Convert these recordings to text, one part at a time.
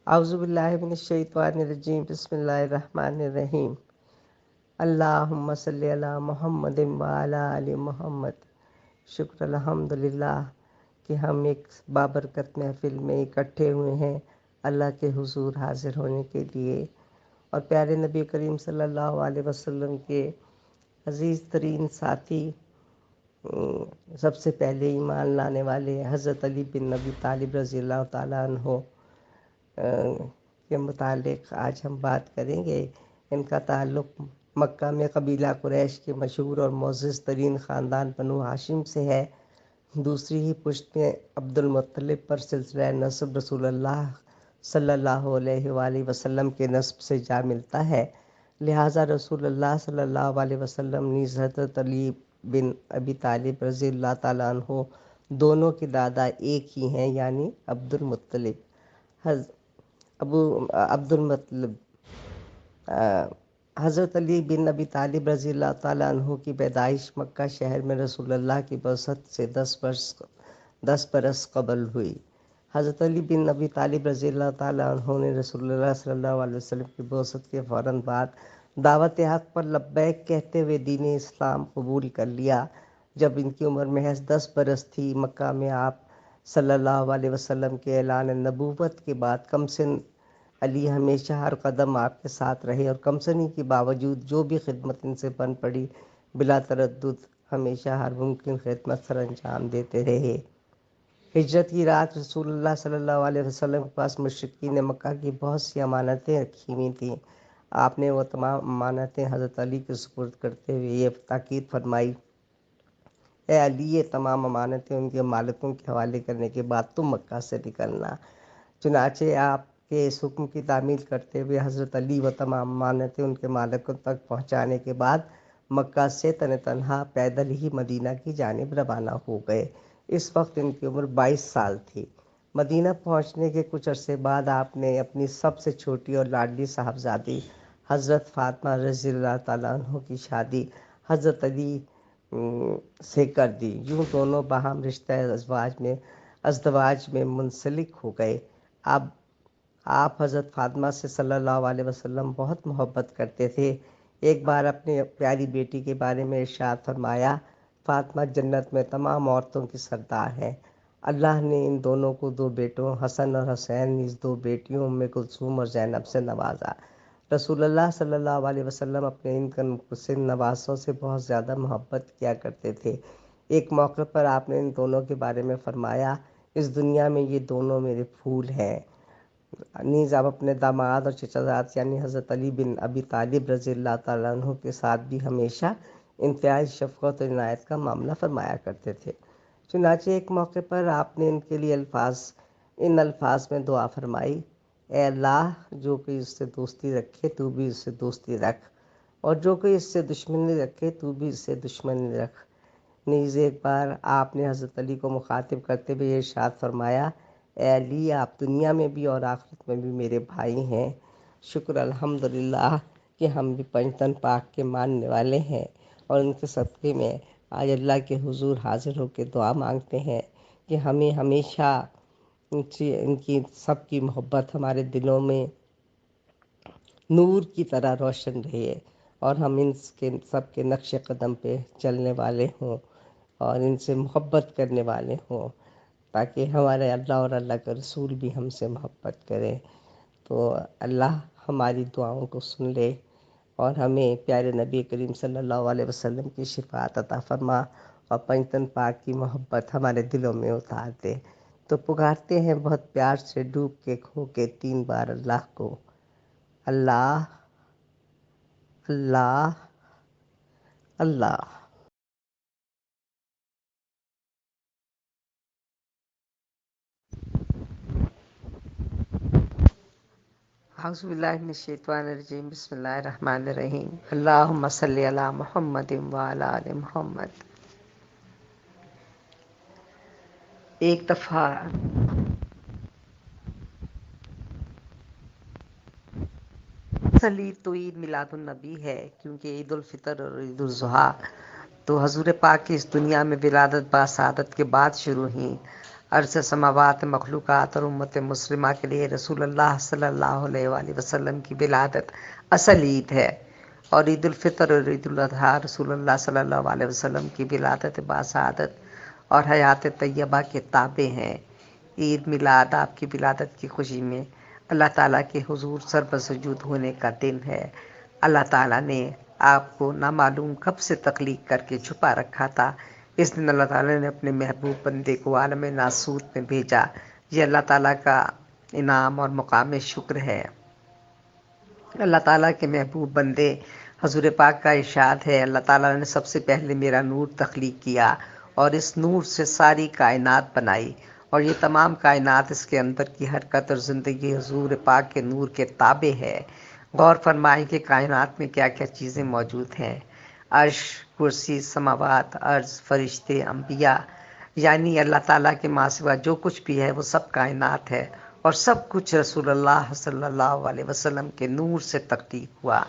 اعوذ باللہ من الشیطان الرجیم بسم اللہ الرحمن الرحیم اللہم صلی علی محمد وعلی آل محمد۔ شکر الحمدللہ کہ ہم ایک بابرکت محفل میں اکٹھے ہوئے ہیں اللہ کے حضور حاضر ہونے کے لیے، اور پیارے نبی کریم صلی اللہ علیہ وسلم کے عزیز ترین ساتھی، سب سے پہلے ایمان لانے والے حضرت علی بن ابی طالب رضی اللہ تعالیٰ عنہ کے متعلق آج ہم بات کریں گے۔ ان کا تعلق مکہ میں قبیلہ قریش کے مشہور اور معزز ترین خاندان بنو ہاشم سے ہے۔ دوسری ہی پشت میں عبد المطلب پر سلسلہ نسب رسول اللہ صلی اللہ علیہ وآلہ وسلم کے نسب سے جا ملتا ہے، لہٰذا رسول اللہ صلی اللہ علیہ وسلم نیز حضرت علی بن ابی طالب رضی اللہ تعالیٰ عنہ دونوں کے دادا ایک ہی ہیں، یعنی عبد المطلب۔ عبد المطلب حضرت علی بن ابی طالب رضی اللہ تعالیٰ عنہ کی پیدائش مکہ شہر میں رسول اللہ کی بعثت سے 10 برس قبل ہوئی۔ حضرت علی بن ابی طالب رضی اللہ تعالیٰ عنہ نے رسول اللہ صلی اللہ علیہ وسلم کی بعثت کے فوراً بعد دعوت حق پر لبیک کہتے ہوئے دین اسلام قبول کر لیا۔ جب ان کی عمر محض 10 برس تھی، مکہ میں آپ صلی اللہ علیہ وسلم کے اعلان نبوت کے بعد کمسن علی ہمیشہ ہر قدم آپ کے ساتھ رہے، اور کمسنی کے باوجود جو بھی خدمت ان سے بن پڑی بلا تردد ہمیشہ ہر ممکن خدمت سر انجام دیتے رہے۔ ہجرت کی رات رسول اللہ صلی اللہ علیہ وسلم کے پاس مشرکین مکہ کی بہت سی امانتیں رکھی ہوئی تھیں۔ آپ نے وہ تمام امانتیں حضرت علی کے سپرد کرتے ہوئے یہ تاکید فرمائی: اے علی، یہ تمام امانتیں ان کے مالکوں کے حوالے کرنے کے بعد تم مکہ سے نکلنا۔ چنانچہ آپ کے اس حکم کی تعمیل کرتے ہوئے حضرت علی وہ تمام امانتیں ان کے مالکوں تک پہنچانے کے بعد مکہ سے تنہا پیدل ہی مدینہ کی جانب روانہ ہو گئے۔ اس وقت ان کی عمر 22 سال تھی۔ مدینہ پہنچنے کے کچھ عرصے بعد آپ نے اپنی سب سے چھوٹی اور لاڈلی صاحبزادی حضرت فاطمہ رضی اللہ تعالیٰ عنہ کی شادی حضرت علی سے کر دی۔ یوں دونوں باہم رشتہ ازدواج میں منسلک ہو گئے۔ اب آپ حضرت فاطمہ سے صلی اللہ علیہ وسلم بہت محبت کرتے تھے۔ ایک بار اپنی پیاری بیٹی کے بارے میں ارشاد فرمایا: فاطمہ جنت میں تمام عورتوں کی سردار ہے۔ اللہ نے ان دونوں کو 2 بیٹوں حسن اور حسین نیز 2 بیٹیوں ام کلثوم اور زینب سے نوازا۔ رسول اللہ صلی اللہ علیہ وسلم اپنے ان کنفسن نواسوں سے بہت زیادہ محبت کیا کرتے تھے۔ ایک موقع پر آپ نے ان دونوں کے بارے میں فرمایا: اس دنیا میں یہ دونوں میرے پھول ہیں۔ نیز آپ اپنے داماد اور چچازاد یعنی حضرت علی بن ابی طالب رضی اللہ تعالیٰ عنہ کے ساتھ بھی ہمیشہ انتہائی شفقت اور عنایت کا معاملہ فرمایا کرتے تھے۔ چنانچہ ایک موقع پر آپ نے ان کے لیے ان الفاظ میں دعا فرمائی: اے اللہ، جو کوئی اس سے دوستی رکھے تو بھی اس سے دوستی رکھ، اور جو کوئی اس سے دشمنی رکھے تو بھی اس سے دشمنی رکھ۔ نیز ایک بار آپ نے حضرت علی کو مخاطب کرتے ہوئے ارشاد فرمایا: اے علی، آپ دنیا میں بھی اور آخرت میں بھی میرے بھائی ہیں۔ شکر الحمدللہ کہ ہم بھی پنجتن پاک کے ماننے والے ہیں، اور ان کے صدقے میں آج اللہ کے حضور حاضر ہو کے دعا مانگتے ہیں کہ ہمیں ہمیشہ ان کی سب کی محبت ہمارے دلوں میں نور کی طرح روشن رہے، اور ہم ان کے سب کے نقش قدم پہ چلنے والے ہوں اور ان سے محبت کرنے والے ہوں، تاکہ ہمارے اللہ اور اللہ کا رسول بھی ہم سے محبت کرے۔ تو اللہ ہماری دعاؤں کو سن لے اور ہمیں پیارے نبی کریم صلی اللہ علیہ وسلم کی شفاعت عطا فرما، اور پنجتن پاک کی محبت ہمارے دلوں میں اتار دے۔ تو پکارتے ہیں بہت پیار سے ڈوب کے کھو کے 3 بار اللہ کو: اللہ اللہ اللہ۔ اعوذ باللہ من الشیطان الرجیم بسم اللہ الرحمن الرحیم اللہم صلی علی محمد وعلی آل محمد۔ ایک دفعہ اصلی تو عید میلاد النبی ہے، کیونکہ عید الفطر اور عید الاضحیٰ تو حضور پاک کی اس دنیا میں ولادت باسعادت کے بعد شروع ہوئی۔ عرض سماوات مخلوقات اور امت مسلمہ کے لیے رسول اللہ صلی اللہ علیہ وآلہ وسلم کی ولادت اصل عید ہے، اور عید الفطر اور عید الاضحیٰ رسول اللہ صلی اللہ علیہ وسلم کی ولادت باسعادت اور حیات طیبہ کے تابع ہیں۔ عید میلاد آپ کی ولادت کی خوشی میں اللہ تعالیٰ کے حضور سر بسجود ہونے کا دن ہے۔ اللہ تعالیٰ نے آپ کو نامعلوم کب سے تخلیق کر کے چھپا رکھا تھا۔ اس دن اللہ تعالیٰ نے اپنے محبوب بندے کو عالم ناسوت میں بھیجا۔ یہ اللہ تعالیٰ کا انعام اور مقام شکر ہے۔ اللہ تعالیٰ کے محبوب بندے حضور پاک کا ارشاد ہے، اللہ تعالیٰ نے سب سے پہلے میرا نور تخلیق کیا اور اس نور سے ساری کائنات بنائی، اور یہ تمام کائنات اس کے اندر کی حرکت اور زندگی حضور پاک کے نور کے تابع ہے۔ غور فرمائیں کہ کائنات میں کیا کیا چیزیں موجود ہیں۔ عرش، کرسی، سماوات، ارض، فرشتے، انبیاء، یعنی اللہ تعالیٰ کے ماں سوا جو کچھ بھی ہے وہ سب کائنات ہے، اور سب کچھ رسول اللہ صلی اللہ علیہ وسلم کے نور سے تخلیق ہوا۔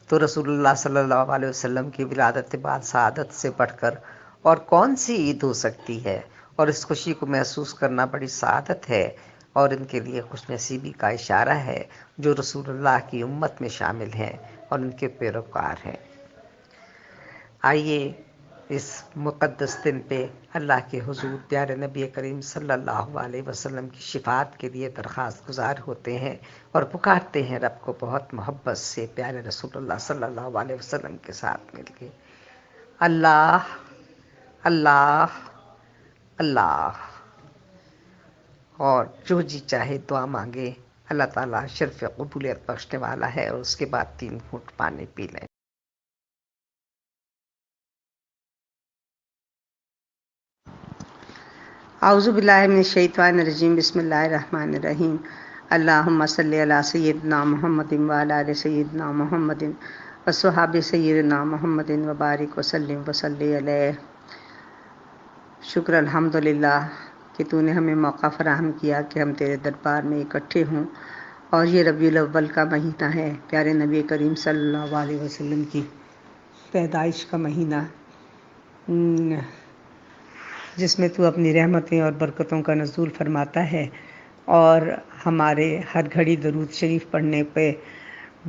تو رسول اللہ صلی اللہ علیہ وسلم کی ولادت بعد سعادت سے بڑھ کر اور کون سی عید ہو سکتی ہے، اور اس خوشی کو محسوس کرنا بڑی سعادت ہے، اور ان کے لیے خوش نصیبی کا اشارہ ہے جو رسول اللہ کی امت میں شامل ہیں اور ان کے پیروکار ہیں۔ آئیے اس مقدس دن پہ اللہ کے حضور پیارے نبی کریم صلی اللہ علیہ وسلم کی شفاعت کے لیے درخواست گزار ہوتے ہیں اور پکارتے ہیں رب کو بہت محبت سے، پیارے رسول اللہ صلی اللہ علیہ وسلم کے ساتھ مل کے، اللہ اللہ اللہ، اور جو جی چاہے دعا مانگے، اللہ تعالیٰ شرف قبولیت بخشنے والا ہے، اور اس کے بعد 3 گھونٹ پانی پی لیں۔ اعوذ باللہ من الشیطان الرجیم، بسم اللہ الرحمن الرحیم۔ اللہم صلی علی سیدنا محمد وعلی آل سیدنا محمد وصحابہ سیدنا محمد وبارک وسلم وصلی علیہ۔ شکر الحمدللہ کہ تو نے ہمیں موقع فراہم کیا کہ ہم تیرے دربار میں اکٹھے ہوں، اور یہ ربیع الاول کا مہینہ ہے، پیارے نبی کریم صلی اللہ علیہ وسلم کی پیدائش کا مہینہ، جس میں تو اپنی رحمتیں اور برکتوں کا نزول فرماتا ہے، اور ہمارے ہر گھڑی درود شریف پڑھنے پہ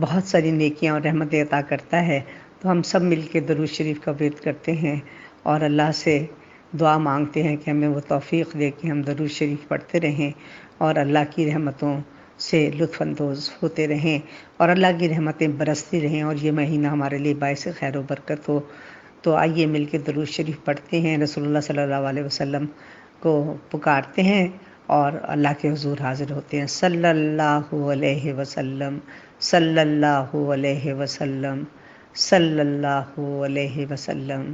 بہت ساری نیکیاں اور رحمتیں عطا کرتا ہے۔ تو ہم سب مل کے درود شریف کا ورد کرتے ہیں اور اللہ سے دعا مانگتے ہیں کہ ہمیں وہ توفیق دے کہ ہم درود شریف پڑھتے رہیں اور اللہ کی رحمتوں سے لطف اندوز ہوتے رہیں، اور اللہ کی رحمتیں برستی رہیں، اور یہ مہینہ ہمارے لیے باعث خیر و برکت ہو۔ تو آئیے مل کے درود شریف پڑھتے ہیں، رسول اللہ صلی اللہ علیہ وسلم کو پکارتے ہیں اور اللہ کے حضور حاضر ہوتے ہیں۔ صلی اللہ علیہ وسلم، صلی اللہ علیہ وسلم، صلی اللہ علیہ وسلم۔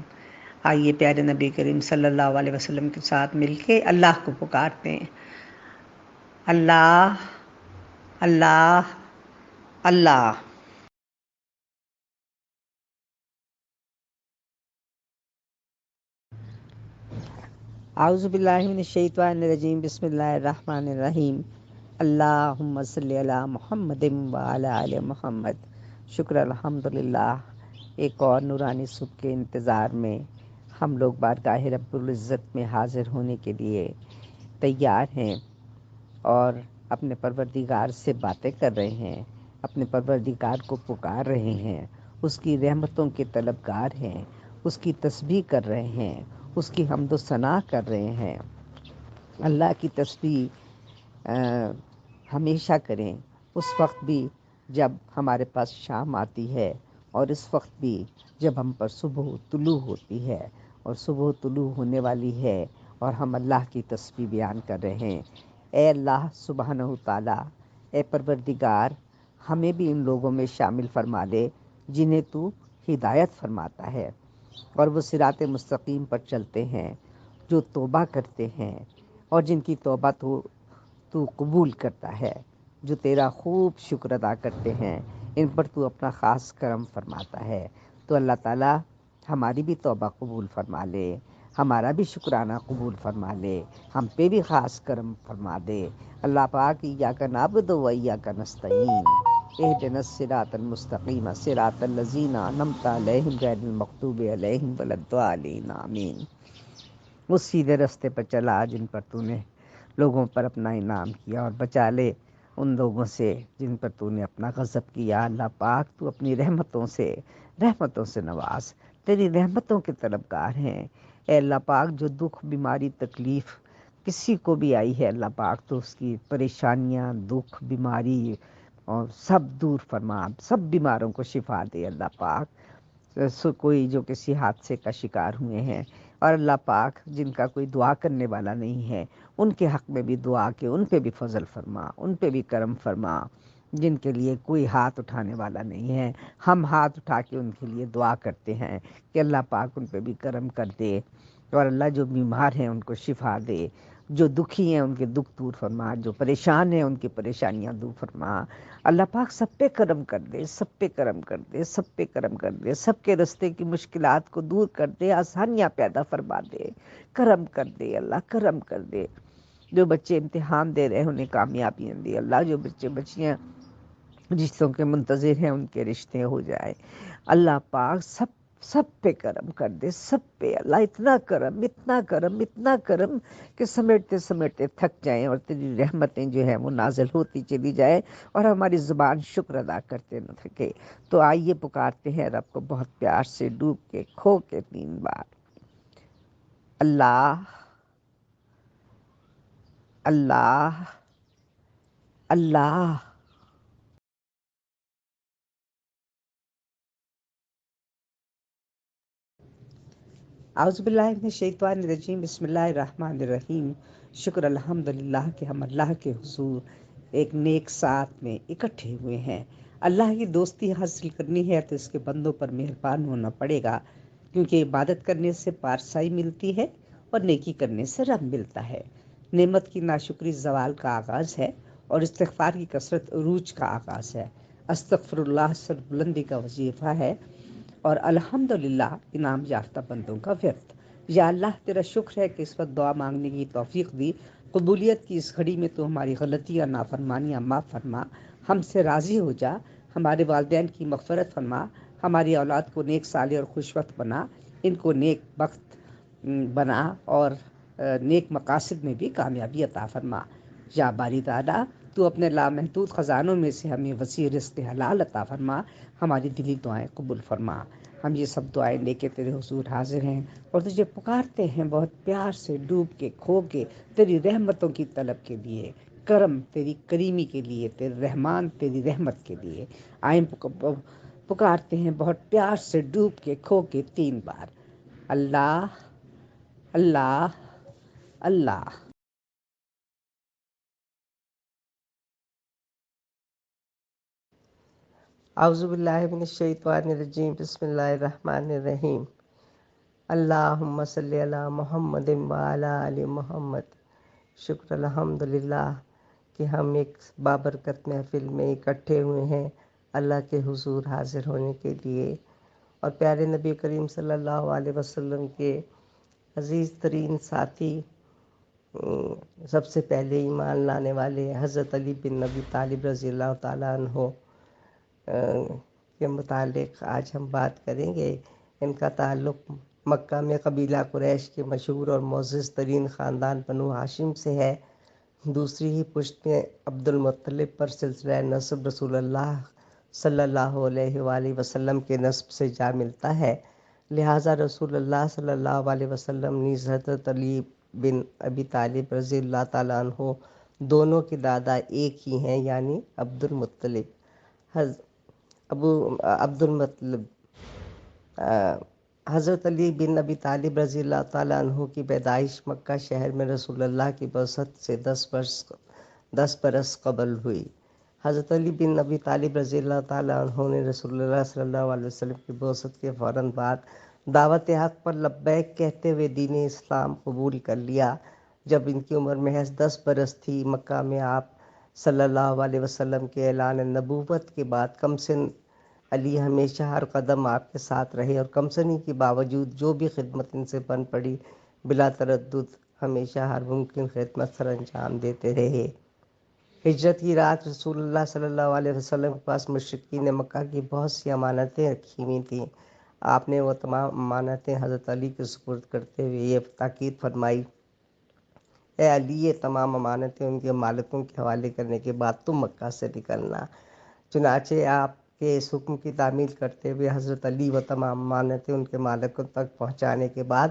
آئیے پیارے نبی کریم صلی اللہ علیہ وسلم کے ساتھ مل کے اللہ کو پکارتے ہیں، اللہ اللہ اللہ۔ اعوذ باللہ من الشیطان الرجیم، بسم اللہ الرحمن الرحیم۔ اللہم صلی علی محمد وعلی آل محمد۔ شکر الحمدللہ، ایک اور نورانی صبح کے انتظار میں ہم لوگ بارگاہ رب العزت میں حاضر ہونے کے لیے تیار ہیں، اور اپنے پروردگار سے باتیں کر رہے ہیں، اپنے پروردگار کو پکار رہے ہیں، اس کی رحمتوں کے طلبگار ہیں، اس کی تسبیح کر رہے ہیں، اس کی حمد و ثنا کر رہے ہیں۔ اللہ کی تسبیح ہمیشہ کریں، اس وقت بھی جب ہمارے پاس شام آتی ہے، اور اس وقت بھی جب ہم پر صبح طلوع ہوتی ہے، اور صبح طلوع ہونے والی ہے اور ہم اللہ کی تسبیح بیان کر رہے ہیں۔ اے اللہ سبحانہ تعالیٰ، اے پروردگار، ہمیں بھی ان لوگوں میں شامل فرما لے جنہیں تو ہدایت فرماتا ہے، اور وہ صراط مستقیم پر چلتے ہیں، جو توبہ کرتے ہیں اور جن کی توبہ تو قبول کرتا ہے، جو تیرا خوب شکر ادا کرتے ہیں، ان پر تو اپنا خاص کرم فرماتا ہے۔ تو اللہ تعالیٰ ہماری بھی توبہ قبول فرما لے، ہمارا بھی شکرانہ قبول فرما لے، ہم پہ بھی خاص کرم فرما دے۔ اللہ پاک، ایاک نعبد و ایاک نستعین، اہدنا الصراط المستقیم صراط الذین انعمت علیہم غیر المغضوب علیہم ولا الضالین، آمین۔ اس سیدھے راستے پر چلا جن پر تو نے لوگوں پر اپنا انعام کیا، اور بچا لے ان لوگوں سے جن پر تو نے اپنا غضب کیا۔ اللہ پاک تو اپنی رحمتوں سے نواز، تیری رحمتوں کے طلبگار ہیں۔ اے اللہ پاک، جو دکھ، بیماری، تکلیف کسی کو بھی آئی ہے اللہ پاک، تو اس کی پریشانیاں، دکھ، بیماری اور سب دور فرما، سب بیماروں کو شفا دے اللہ پاک۔ کوئی جو کسی حادثے کا شکار ہوئے ہیں، اور اللہ پاک جن کا کوئی دعا کرنے والا نہیں ہے، ان کے حق میں بھی دعا کے ان پہ بھی فضل فرما، ان پہ بھی کرم فرما۔ جن کے لیے کوئی ہاتھ اٹھانے والا نہیں ہے، ہم ہاتھ اٹھا کے ان کے لیے دعا کرتے ہیں کہ اللہ پاک ان پہ بھی کرم کر دے، اور اللہ جو بیمار ہیں ان کو شفا دے، جو دکھی ہیں ان کے دکھ دور فرما، جو پریشان ہیں ان کی پریشانیاں دور فرما۔ اللہ پاک سب پہ کرم کر دے، سب پہ کرم کر دے، سب پہ کرم کر دے، سب کے راستے کی مشکلات کو دور کر دے، آسانیاں پیدا فرما دے، کرم کر دے اللہ، کرم کر دے۔ جو بچے امتحان دے رہے ہیں انہیں کامیابیاں دے اللہ، جو بچے بچیاں رشتوں کے منتظر ہیں ان کے رشتے ہو جائے اللہ پاک، سب پہ کرم کر دے، سب پہ اللہ، اتنا کرم، اتنا کرم، اتنا کرم کہ سمیٹتے سمیٹتے تھک جائیں، اور تیری رحمتیں جو ہیں وہ نازل ہوتی چلی جائے، اور ہماری زبان شکر ادا کرتے نہ تھکے۔ تو آئیے پکارتے ہیں رب کو بہت پیار سے، ڈوب کے، کھو کے 3 بار۔ اللہ، اللہ، اللہ۔ اعوذ باللہ من الشیطان الرجیم، بسم اللہ الرحمن الرحیم۔ شکر الحمدللہ کہ ہم اللہ کے حضور ایک نیک ساتھ میں اکٹھے ہوئے ہیں۔ اللہ کی دوستی حاصل کرنی ہے تو اس کے بندوں پر مہربان ہونا پڑے گا، کیونکہ عبادت کرنے سے پارسائی ملتی ہے اور نیکی کرنے سے رب ملتا ہے۔ نعمت کی ناشکری زوال کا آغاز ہے، اور استغفار کی کثرت عروج کا آغاز ہے۔ استغفر اللہ سربلندی کا وظیفہ ہے، اور الحمدللہ انعام یافتہ بندوں کا ورد۔ یا اللہ، تیرا شکر ہے کہ اس وقت دعا مانگنے کی توفیق دی۔ قبولیت کی اس گھڑی میں تو ہماری غلطیاں، نافرمانیاں معاف فرما، ہم سے راضی ہو جا، ہمارے والدین کی مغفرت فرما، ہماری اولاد کو نیک صالح اور خوشوقت بنا، ان کو نیک بخت بنا، اور نیک مقاصد میں بھی کامیابی عطا فرما۔ یا باری تعالیٰ، تو اپنے لامحدود خزانوں میں سے ہمیں وسیع رزق حلال عطا فرما، ہماری دلی دعائیں قبول فرما۔ ہم یہ سب دعائیں لے کے تیرے حضور حاضر ہیں، اور تجھے پکارتے ہیں بہت پیار سے، ڈوب کے، کھو کے، تیری رحمتوں کی طلب کے لیے، کرم تیری کریمی کے لیے، تیرے رحمان تیری رحمت کے لیے۔ آئیں پکارتے ہیں بہت پیار سے، ڈوب کے، کھو کے 3 بار۔ اللہ، اللہ، اللہ۔ اعوذ باللہ من الشیطان الرجیم، بسم اللہ الرحمن الرحیم۔ اللہم صلی علی محمد وعلی آل محمد۔ شکر الحمدللہ کہ ہم ایک بابرکت محفل میں اکٹھے ہوئے ہیں اللہ کے حضور حاضر ہونے کے لیے، اور پیارے نبی کریم صلی اللہ علیہ وسلم کے عزیز ترین ساتھی، سب سے پہلے ایمان لانے والے حضرت علی بن ابی طالب رضی اللہ تعالیٰ عنہ کے متعلق آج ہم بات کریں گے۔ ان کا تعلق مکہ میں قبیلہ قریش کے مشہور اور معزز ترین خاندان بنو ہاشم سے ہے۔ دوسری ہی پشت میں عبد المطلب پر سلسلہ نسب رسول اللہ صلی اللہ علیہ وآلہ وسلم کے نسب سے جا ملتا ہے، لہٰذا رسول اللہ صلی اللہ علیہ وسلم نیز حضرت علی بن ابی طالب رضی اللہ تعالیٰ عنہ دونوں کے دادا ایک ہی ہیں، یعنی عبد المطلب۔ عبد المطلب حضرت علی بن ابی طالب رضی اللہ تعالیٰ عنہ کی پیدائش مکہ شہر میں رسول اللہ کی بعثت سے 10 برس قبل ہوئی۔ حضرت علی بن ابی طالب رضی اللہ تعالیٰ عنہ نے رسول اللہ صلی اللہ علیہ وسلم کی بعثت کے فوراً بعد دعوت حق پر لبیک کہتے ہوئے دین اسلام قبول کر لیا۔ جب ان کی عمر محض 10 برس تھی، مکہ میں آپ صلی اللہ علیہ وسلم کے اعلان نبوت کے بعد کمسن علی ہمیشہ ہر قدم آپ کے ساتھ رہے، اور کمسنی کے باوجود جو بھی خدمت ان سے بن پڑی بلا تردد ہمیشہ ہر ممکن خدمت سر انجام دیتے رہے۔ ہجرت کی رات رسول اللہ صلی اللہ علیہ وسلم کے پاس مشرکین مکہ کی بہت سی امانتیں رکھی ہوئی تھیں۔ آپ نے وہ تمام امانتیں حضرت علی کے سپرد کرتے ہوئے یہ تاکید فرمائی: اے علی یہ تمام امانتیں ان کے مالکوں کے حوالے کرنے کے بعد تم مکہ سے نکلنا۔ چنانچہ آپ کے اس حکم کی تعمیل کرتے ہوئے حضرت علی و تمام امانتیں ان کے مالکوں تک پہنچانے کے بعد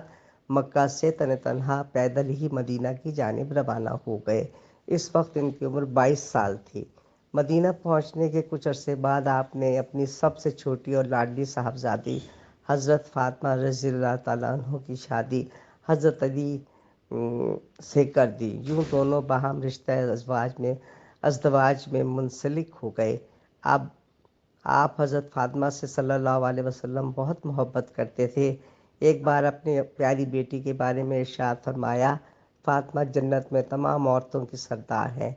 مکہ سے تنہا پیدل ہی مدینہ کی جانب روانہ ہو گئے۔ اس وقت ان کی عمر 22 سال تھی۔ مدینہ پہنچنے کے کچھ عرصے بعد آپ نے اپنی سب سے چھوٹی اور لاڈلی صاحبزادی حضرت فاطمہ رضی اللہ تعالیٰ عنہ کی شادی حضرت علی سے کر دی۔ یوں دونوں باہم رشتہ ازدواج میں منسلک ہو گئے۔ اب آپ حضرت فاطمہ سے صلی اللہ علیہ وسلم بہت محبت کرتے تھے۔ ایک بار اپنی پیاری بیٹی کے بارے میں ارشاد فرمایا، فاطمہ جنت میں تمام عورتوں کی سردار ہیں۔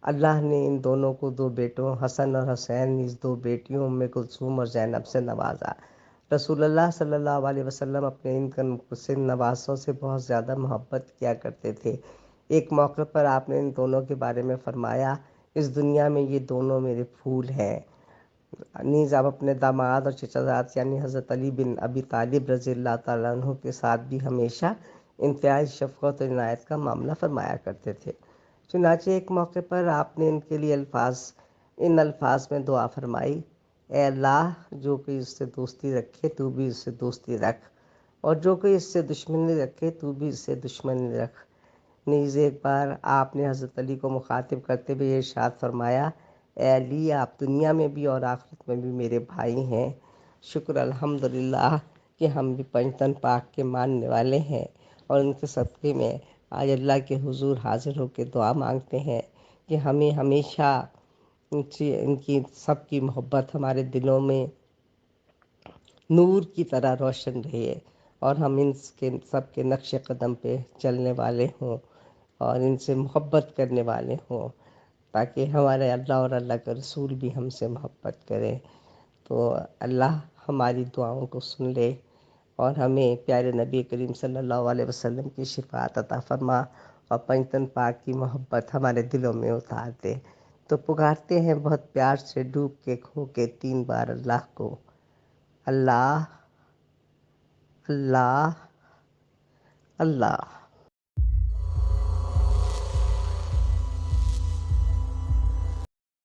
اللہ نے ان دونوں کو 2 بیٹوں حسن اور حسین نیز 2 بیٹیوں ام کلثوم اور زینب سے نوازا۔ رسول اللہ صلی اللہ علیہ وسلم اپنے ان کمسن نواسوں سے بہت زیادہ محبت کیا کرتے تھے۔ ایک موقع پر آپ نے ان دونوں کے بارے میں فرمایا، اس دنیا میں یہ دونوں میرے پھول ہیں۔ نیز آپ اپنے داماد اور چچا زاد یعنی حضرت علی بن ابی طالب رضی اللہ تعالیٰ عنہ کے ساتھ بھی ہمیشہ انتہائی شفقت اور عنایت کا معاملہ فرمایا کرتے تھے۔ چنانچہ ایک موقع پر آپ نے ان کے لیے ان الفاظ میں دعا فرمائی، اے اللہ جو کوئی اس سے دوستی رکھے تو بھی اس سے دوستی رکھ، اور جو کوئی اس سے دشمنی رکھے تو بھی اس سے دشمنی رکھ۔ نیز ایک بار آپ نے حضرت علی کو مخاطب کرتے ہوئے ارشاد فرمایا، اے علی آپ دنیا میں بھی اور آخرت میں بھی میرے بھائی ہیں۔ شکر الحمدللہ کہ ہم بھی پنجتن پاک کے ماننے والے ہیں، اور ان کے صدقے میں آج اللہ کے حضور حاضر ہو کے دعا مانگتے ہیں کہ ہمیں ہمیشہ ان کی سب کی محبت ہمارے دلوں میں نور کی طرح روشن رہے، اور ہم ان کے سب کے نقش قدم پہ چلنے والے ہوں اور ان سے محبت کرنے والے ہوں، تاکہ ہمارے اللہ اور اللہ کا رسول بھی ہم سے محبت کرے۔ تو اللہ ہماری دعاؤں کو سن لے اور ہمیں پیارے نبی کریم صلی اللہ علیہ وسلم کی شفاعت عطا فرما، اور پنجتن پاک کی محبت ہمارے دلوں میں اتار دے۔ تو پکارتے ہیں بہت پیار سے، ڈوب کے کھو کے 3 بار اللہ کو، اللہ اللہ اللہ۔